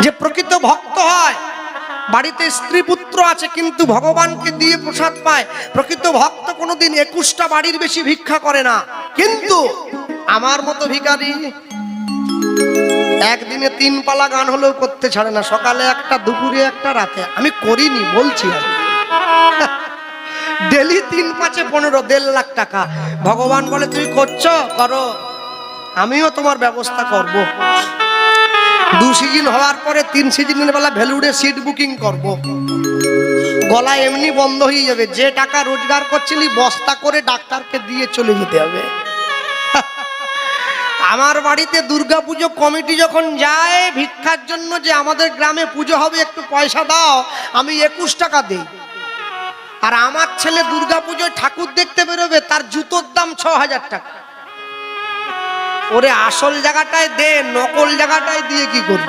যে প্রকৃত ভক্ত হয়, বাড়িতে স্ত্রী পুত্র আছে কিন্তু ভগবানকে দিয়ে প্রসাদ পায়, প্রকৃত ভক্ত কোনোদিন 21টা বাড়ির বেশি ভিক্ষা করে না। কিন্তু আমার মতো ভিখারি একদিনে 3 পালা গান হলেও করতে ছাড়ে না, সকালে একটা, দুপুরে একটা, রাতে। আমি করিনি বলছি, ডেলি 3 5 15 1.5 লাখ টাকা। ভগবান বলে তুমি করছো, করো, আমিও তোমার ব্যবস্থা করব। 2 সিজন হওয়ার পরে 3 সিজনের বেলা ভেলুড়ে সিট বুকিং করব। গলা এমনি বন্ধ হয়ে যাবে, যে টাকা রোজগার করছিলি বস্তা করে ডাক্তারকে দিয়ে চলে যেতে হবে। আমার বাড়িতে দুর্গাপুজো কমিটি যখন যায় ভিক্ষার জন্য, যে আমাদের গ্রামে পুজো হবে একটু পয়সা দাও, আমি 21 টাকা দেই। আর আমার ছেলে দুর্গাপুজোয় ঠাকুর দেখতে বেরোবে, তার জুতোর দাম 6000 টাকা। ওরে আসল জায়গাটায় দে, নকল জায়গাটায় দিয়ে কি করবি?